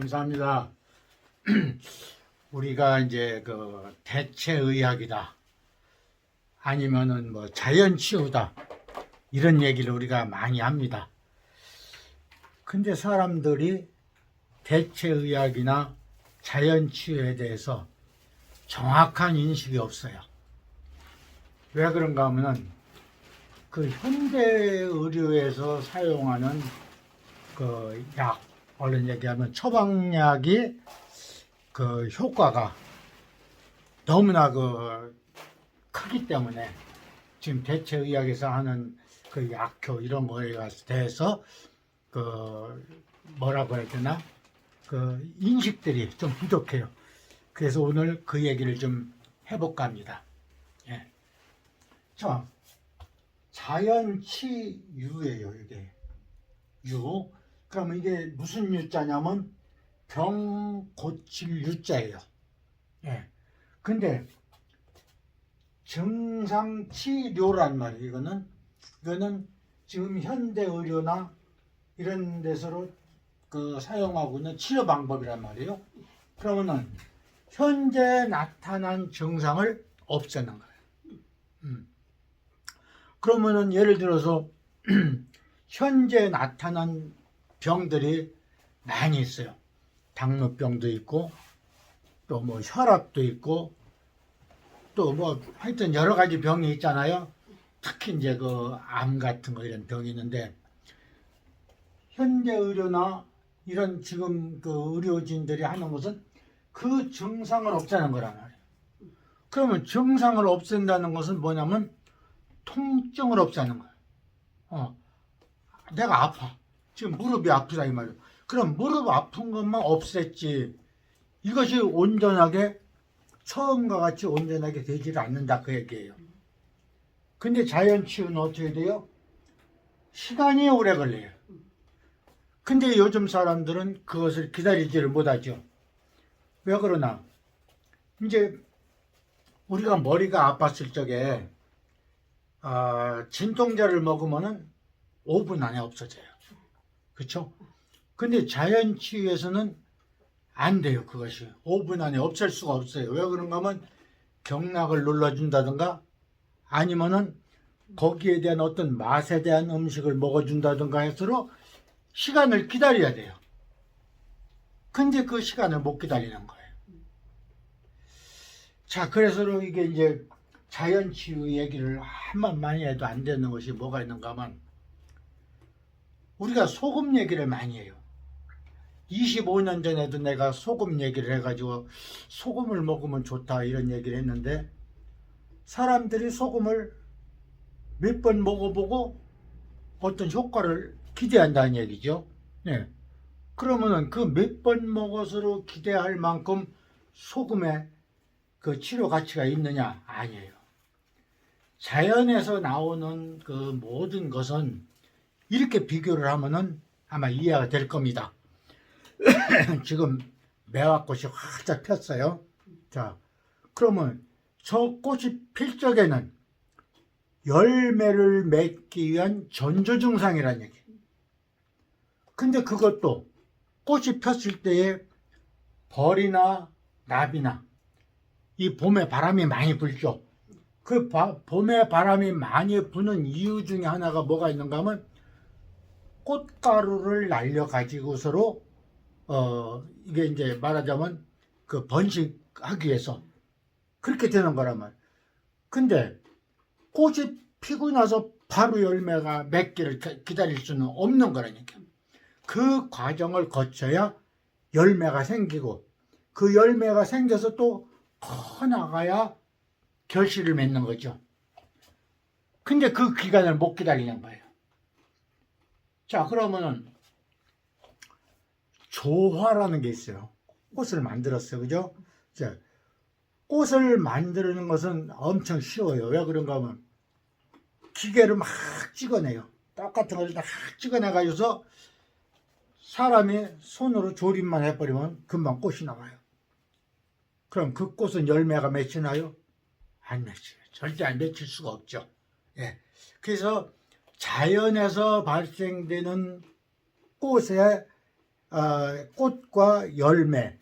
감사합니다. 우리가 이제 그 대체의학이다 아니면은 뭐 자연치유다 이런 얘기를 우리가 많이 합니다. 근데 사람들이 대체의학이나 자연치유에 대해서 정확한 인식이 없어요. 왜 그런가 하면은 그 현대의료에서 사용하는 그 약, 얼른 얘기하면 처방약이 그 효과가 너무나 그 크기 때문에 지금 대체의학에서 하는 그 약효 이런 거에 대해서 그 뭐라고 해야 되나 그 인식들이 좀 부족해요. 그래서 오늘 그 얘기를 좀 해볼까 합니다. 예. 자, 자연치유예요, 이게. 유. 그러면 이게 무슨 유자냐면 병 고칠 유자예요. 예. 근데 증상치료란 말이에요. 이거는 지금 현대 의료나 이런 데서로 그 사용하고 있는 치료 방법이란 말이에요. 그러면은 현재 나타난 증상을 없애는 거예요. 그러면은 예를 들어서 현재 나타난 병들이 많이 있어요. 당뇨병도 있고 또 뭐 혈압도 있고 또 뭐 하여튼 여러 가지 병이 있잖아요. 특히 이제 그 암 같은 거 이런 병이 있는데 현대 의료나 이런 지금 그 의료진들이 하는 것은 그 증상을 없애는 거란 말이에요. 그러면 증상을 없앤다는 것은 뭐냐면 통증을 없애는 거예요. 내가 아파. 지금 무릎이 아프다 이 말이에요. 그럼 무릎 아픈 것만 없앴지 이것이 온전하게 처음과 같이 온전하게 되지를 않는다 그 얘기예요. 근데 자연치유는 어떻게 돼요? 시간이 오래 걸려요. 근데 요즘 사람들은 그것을 기다리지를 못하죠. 왜 그러나? 이제 우리가 머리가 아팠을 적에 진통제를 먹으면은 5분 안에 없어져요. 그렇죠? 근데 자연치유에서는 안 돼요. 그것이 5분 안에 없앨 수가 없어요. 왜 그런가 하면 경락을 눌러준다든가 아니면은 거기에 대한 어떤 맛에 대한 음식을 먹어준다든가 해서로 시간을 기다려야 돼요. 근데 그 시간을 못 기다리는 거예요. 자, 그래서 이게 이제 자연치유 얘기를 한번 많이 해도 안 되는 것이 뭐가 있는가 하면 우리가 소금 얘기를 많이 해요. 25년 전에도 내가 소금 얘기를 해가지고 소금을 먹으면 좋다 이런 얘기를 했는데 사람들이 소금을 몇 번 먹어보고 어떤 효과를 기대한다는 얘기죠. 네. 그러면은 그 몇 번 먹어서로 기대할 만큼 소금에 그 치료 가치가 있느냐? 아니에요. 자연에서 나오는 그 모든 것은 이렇게 비교를 하면은 아마 이해가 될 겁니다. 지금 매화꽃이 활짝 폈어요. 자, 그러면 저 꽃이 필 적에는 열매를 맺기 위한 전조 증상이라는 얘기. 근데 그것도 꽃이 폈을 때에 벌이나 나비나 이 봄에 바람이 많이 불죠. 그 봄에 바람이 많이 부는 이유 중에 하나가 뭐가 있는가 하면 꽃가루를 날려 가지고서로 이게 이제 말하자면 그 번식하기 위해서 그렇게 되는 거란 말이에요. 근데 꽃이 피고 나서 바로 열매가 맺기를 기다릴 수는 없는 거라니까. 그 과정을 거쳐야 열매가 생기고 그 열매가 생겨서 또 커나가야 결실을 맺는 거죠. 근데 그 기간을 못 기다리는 거예요. 자, 그러면은 조화라는 게 있어요. 꽃을 만들었어요. 그죠? 자, 꽃을 만드는 것은 엄청 쉬워요. 왜 그런가 하면 기계로 막 찍어내요. 똑같은 걸 막 찍어내가지고서 사람이 손으로 조립만 해버리면 금방 꽃이 나와요. 그럼 그 꽃은 열매가 맺히나요? 안 맺혀요. 절대 안 맺힐 수가 없죠. 예. 그래서 자연에서 발생되는 꽃의 꽃과 열매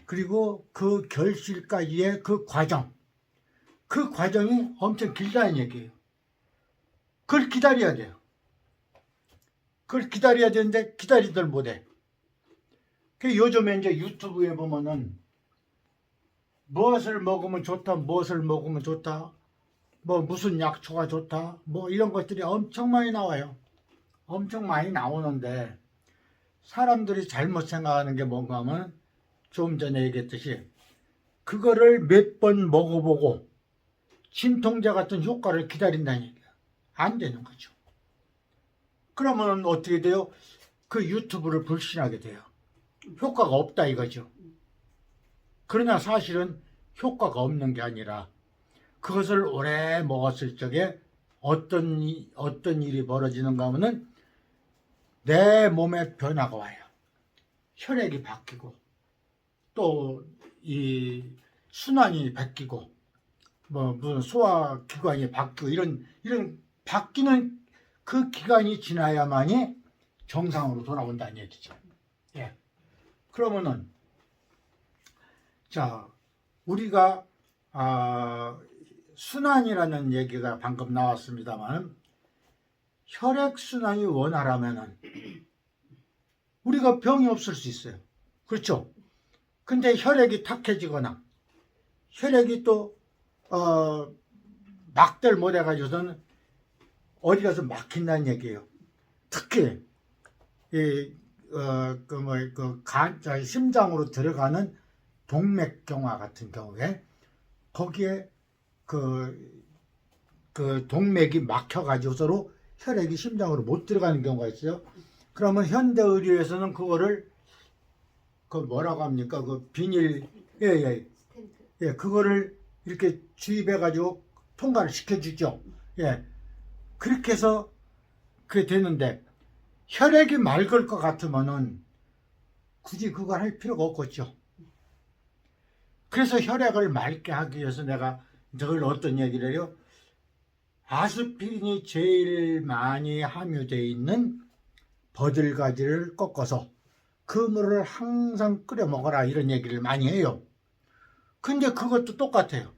그리고 그 결실까지의 그 과정이 엄청 길다는 얘기예요. 그걸 기다려야 돼요. 그걸 기다려야 되는데 기다리들 못해. 요즘에 이제 유튜브에 보면은 무엇을 먹으면 좋다, 무엇을 먹으면 좋다, 뭐 무슨 약초가 좋다, 뭐 이런 것들이 엄청 많이 나와요. 엄청 많이 나오는데 사람들이 잘못 생각하는 게 뭔가 하면 좀 전에 얘기했듯이 그거를 몇 번 먹어보고 진통제 같은 효과를 기다린다는 얘기야. 안 되는 거죠. 그러면 어떻게 돼요? 그 유튜브를 불신하게 돼요. 효과가 없다 이거죠. 그러나 사실은 효과가 없는 게 아니라 그것을 오래 먹었을 적에 어떤 일이 벌어지는가 하면은 내 몸에 변화가 와요. 혈액이 바뀌고 또 이 순환이 바뀌고 뭐 무슨 소화기관이 바뀌고 이런 바뀌는 그 기간이 지나야만이 정상으로 돌아온다는 얘기죠. 예. 그러면은 자 우리가 순환이라는 얘기가 방금 나왔습니다만 혈액 순환이 원활하면은 우리가 병이 없을 수 있어요. 그렇죠? 근데 혈액이 탁해지거나 혈액이 또 막들 못해가지고서는 어디 가서 막힌다는 얘기예요. 특히 심장으로 들어가는 동맥경화 같은 경우에 거기에 그 동맥이 막혀가지고 서로 혈액이 심장으로 못 들어가는 경우가 있어요. 그러면 현대 의료에서는 그거를 뭐라고 합니까? 그 비닐 그거를 이렇게 주입해가지고 통과를 시켜주죠. 예. 그렇게 해서 그게 되는데 혈액이 맑을 것 같으면은 굳이 그걸 할 필요가 없겠죠. 그래서 혈액을 맑게 하기 위해서 내가 늘 어떤 얘기를 해요? 아스피린이 제일 많이 함유되어 있는 버들가지를 꺾어서 그 물을 항상 끓여 먹어라 이런 얘기를 많이 해요. 근데 그것도 똑같아요.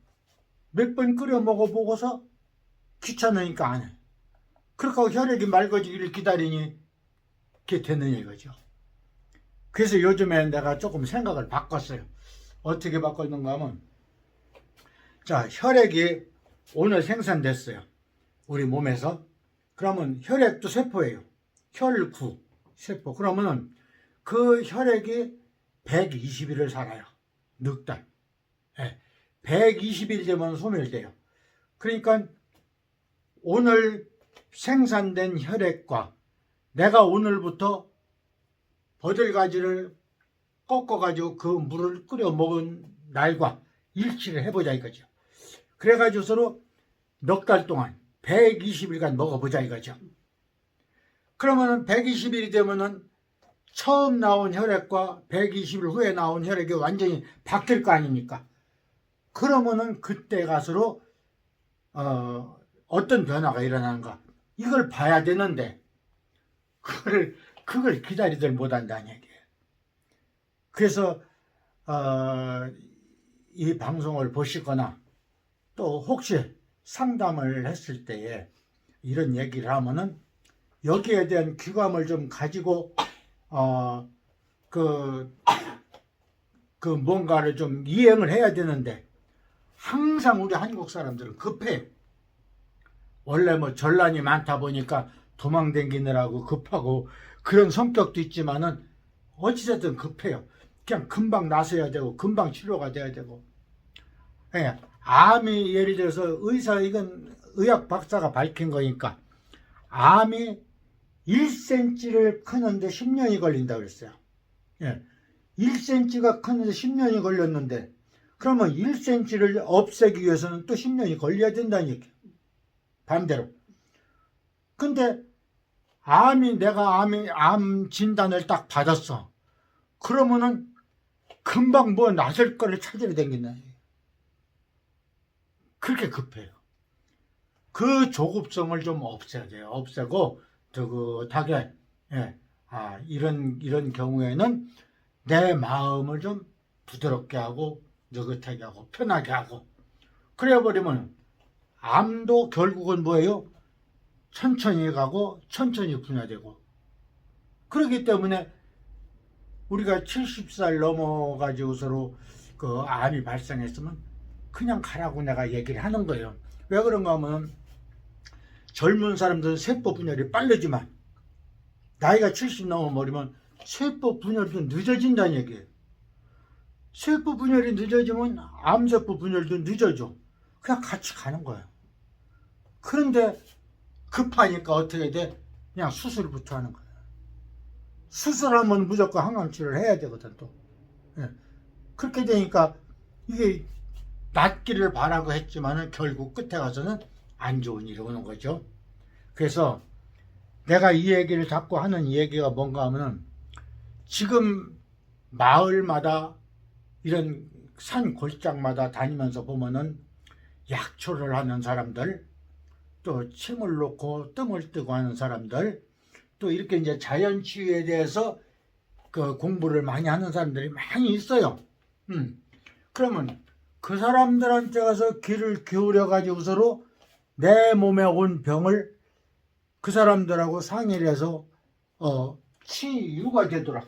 몇 번 끓여 먹어보고서 귀찮으니까 안 해. 그러니까 혈액이 맑아지기를 기다리니 그게 되는 이거죠. 그래서 요즘에 내가 조금 생각을 바꿨어요. 어떻게 바꿨는가 하면 자 혈액이 오늘 생산됐어요. 우리 몸에서. 그러면 혈액도 세포예요. 혈구 세포. 그러면은 그 혈액이 120일을 살아요. 늑달. 120일 되면 소멸돼요. 그러니까 오늘 생산된 혈액과 내가 오늘부터 버들가지를 꺾어가지고 그 물을 끓여 먹은 날과 일치를 해보자 이거죠. 그래가지고 서로 넉 달 동안 120일간 먹어보자 이거죠. 그러면은 120일이 되면은 처음 나온 혈액과 120일 후에 나온 혈액이 완전히 바뀔 거 아닙니까? 그러면은 그때 가서로 어떤 변화가 일어나는가 이걸 봐야 되는데 그걸 기다리들 못한다는 얘기예요. 그래서 이 방송을 보시거나 또 혹시 상담을 했을 때에 이런 얘기를 하면은 여기에 대한 귀감을 좀 가지고 뭔가를 좀 이행을 해야 되는데 항상 우리 한국 사람들은 급해요. 원래 뭐 전란이 많다 보니까 도망다니느라고 급하고 그런 성격도 있지만은 어찌됐든 급해요. 그냥 금방 나서야 되고 금방 치료가 돼야 되고. 예, 암이 예를 들어서 이건 의학 박사가 밝힌 거니까 암이 1cm를 크는데 10년이 걸린다 그랬어요. 예, 1cm가 크는데 10년이 걸렸는데 그러면 1cm를 없애기 위해서는 또 10년이 걸려야 된다는 얘기예요. 반대로. 근데 내가 암 진단을 딱 받았어. 그러면은 금방 뭐 나설 거를 찾으러 다닌다. 그렇게 급해요. 그 조급성을 좀 없애야 돼요. 없애고 느긋하게 이런 경우에는 내 마음을 좀 부드럽게 하고 느긋하게 하고 편하게 하고 그래 버리면 암도 결국은 뭐예요? 천천히 가고 천천히 분해되고 그렇기 때문에 우리가 70살 넘어가지고 서로 그 암이 발생했으면 그냥 가라고 내가 얘기를 하는 거예요. 왜 그런가 하면 젊은 사람들은 세포 분열이 빠르지만 나이가 70 넘어버리면 세포 분열도 늦어진다는 얘기예요. 세포 분열이 늦어지면 암세포 분열도 늦어져. 그냥 같이 가는 거예요. 그런데 급하니까 어떻게 돼? 그냥 수술부터 하는 거예요. 수술하면 무조건 항암 치료를 해야 되거든 또. 예. 그렇게 되니까 이게 낫기를 바라고 했지만은 결국 끝에 가서는 안 좋은 일이 오는 거죠. 그래서 내가 이 얘기를 자꾸 하는 이 얘기가 뭔가 하면은 지금 마을마다 이런 산 골짜기마다 다니면서 보면은 약초를 하는 사람들, 또 침을 놓고 뜸을 뜨고 하는 사람들, 또 이렇게 이제 자연치유에 대해서 그 공부를 많이 하는 사람들이 많이 있어요. 그러면 그 사람들한테 가서 귀를 기울여 가지고 서로 내 몸에 온 병을 그 사람들하고 상의를 해서 치유가 되더라.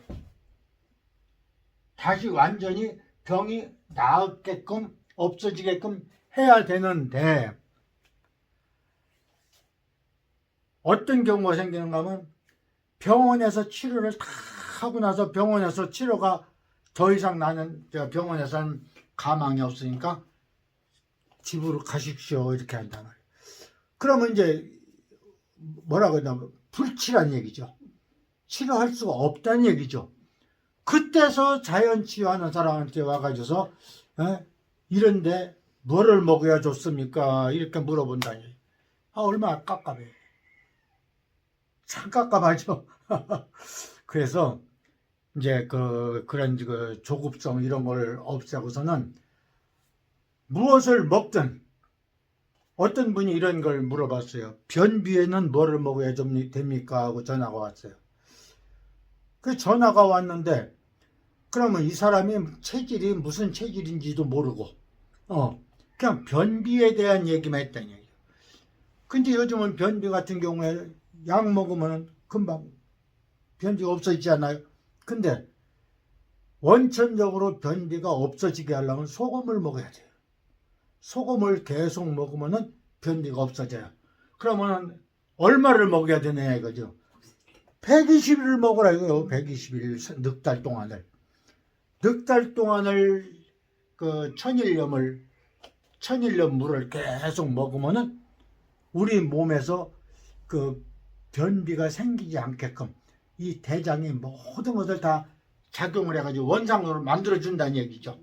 다시 완전히 병이 나았게끔 없어지게끔 해야 되는데 어떤 경우가 생기는가 하면 병원에서 치료를 다 하고 나서 병원에서 치료가 더 이상 나는 병원에서는 가망이 없으니까 집으로 가십시오 이렇게 한단 말이에요. 그러면 이제 뭐라고 해야 되나 불치란 얘기죠. 치료할 수가 없다는 얘기죠. 그때서 자연치유하는 사람한테 와가지고서 이런데 뭐를 먹어야 좋습니까? 이렇게 물어본다니. 얼마나 깝깝해. 참 깝깝하죠. 그래서 이제 그런 조급성 이런 걸 없애고서는 무엇을 먹든 어떤 분이 이런 걸 물어봤어요. 변비에는 뭐를 먹어야 좀 됩니까? 하고 전화가 왔어요. 그 전화가 왔는데 그러면 이 사람이 체질이 무슨 체질인지도 모르고 그냥 변비에 대한 얘기만 했다는 얘기예요. 근데 요즘은 변비 같은 경우에 약 먹으면 금방 변비가 없어지지 않아요? 근데 원천적으로 변비가 없어지게 하려면 소금을 먹어야 돼요. 소금을 계속 먹으면 변비가 없어져요. 그러면 얼마를 먹어야 되느냐 이거죠. 120일을 먹으라 이거요. 120일 넉 달 동안을. 넉 달 동안을 천일염 물을 계속 먹으면은 우리 몸에서 변비가 생기지 않게끔 이 대장이 모든 것을 다 작용을 해가지고 원상으로 만들어준다는 얘기죠.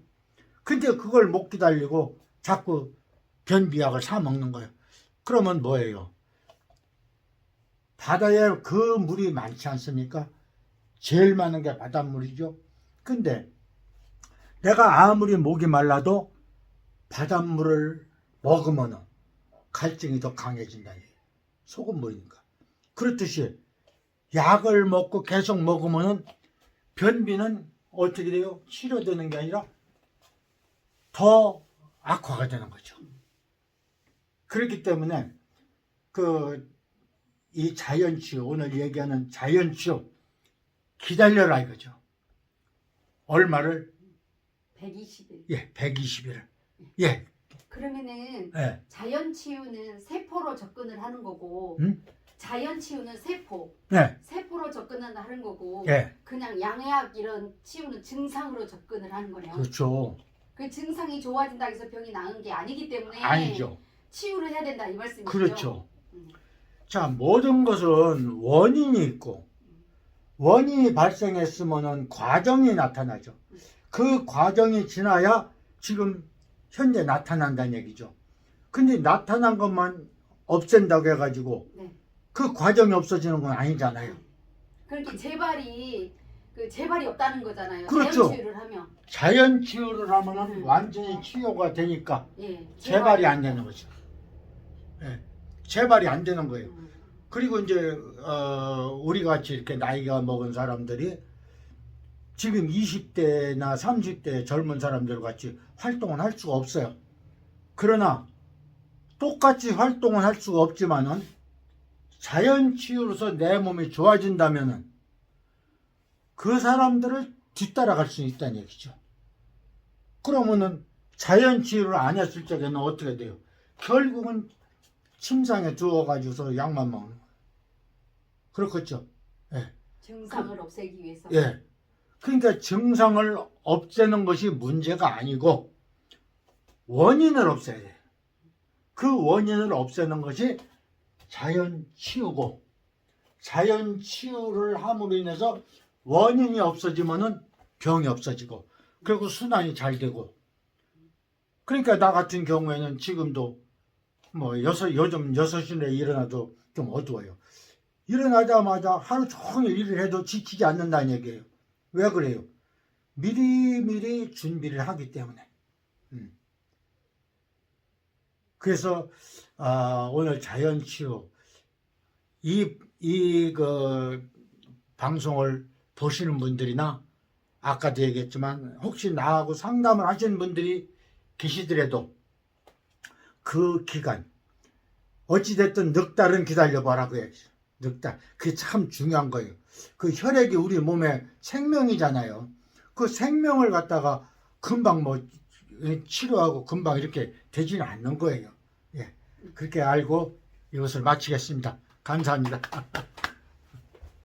근데 그걸 못 기다리고 자꾸 변비약을 사 먹는 거예요. 그러면 뭐예요? 바다에 그 물이 많지 않습니까? 제일 많은 게 바닷물이죠. 근데 내가 아무리 목이 말라도 바닷물을 먹으면 갈증이 더 강해진다. 소금물이니까. 그렇듯이 약을 먹고 계속 먹으면 변비는 어떻게 돼요? 치료되는 게 아니라 더 악화가 되는 거죠. 그렇기 때문에 이 자연치유, 오늘 얘기하는 자연치유 기다려라 이거죠. 얼마를? 120일. 예, 120일을. 예. 그러면은 예. 자연치유는 세포로 접근을 하는 거고 자연치유는 예. 세포로 접근을 하는 거고 예. 그냥 양약 이런 치유는 증상으로 접근을 하는 거네요. 그렇죠. 그 증상이 좋아진다고 해서 병이 나은 게 아니기 때문에 아니죠. 치유를 해야 된다 이 말씀이시죠? 그렇죠. 자, 모든 것은 원인이 있고 원인이 발생했으면 과정이 나타나죠. 그 과정이 지나야 지금 현재 나타난다는 얘기죠. 근데 나타난 것만 없앤다고 해가지고 네. 그 과정이 없어지는 건 아니잖아요. 그러니까 재발이 없다는 거잖아요. 그렇죠. 자연치유를 하면. 자연치유를 하면은 완전히 치유가 되니까 예. 재발이 안 되는 거죠. 예. 재발이 안 되는 거예요. 그리고 이제 우리 같이 이렇게 나이가 먹은 사람들이 지금 20대나 30대 젊은 사람들 같이 활동을 할 수가 없어요. 그러나 똑같이 활동을 할 수가 없지만은 자연치유로서 내 몸이 좋아진다면은 그 사람들을 뒤따라갈 수 있다는 얘기죠. 그러면은 자연치유를 안 했을 적에는 어떻게 돼요? 결국은 침상에 누워가지고서 약만 먹는 거예요. 그렇겠죠? 예. 증상을 없애기 위해서. 예. 그러니까 증상을 없애는 것이 문제가 아니고 원인을 없애야 돼요. 그 원인을 없애는 것이 자연치유고, 자연치유를 함으로 인해서 원인이 없어지면은 병이 없어지고, 그리고 순환이 잘 되고. 그러니까 나 같은 경우에는 지금도 뭐 요즘 6시에 일어나도 좀 어두워요. 일어나자마자 하루 종일 일을 해도 지치지 않는다는 얘기예요. 왜 그래요? 미리미리 준비를 하기 때문에. 그래서 오늘 자연치유 그 방송을 보시는 분들이나 아까도 얘기했지만 혹시 나하고 상담을 하시는 분들이 계시더라도 그 기간 어찌됐든 넉 달은 기다려봐라고 해야죠. 넉 달. 그게 참 중요한 거예요. 그 혈액이 우리 몸의 생명이잖아요. 그 생명을 갖다가 금방 뭐 치료하고 금방 이렇게 되지는 않는 거예요. 예. 그렇게 알고 이것을 마치겠습니다. 감사합니다.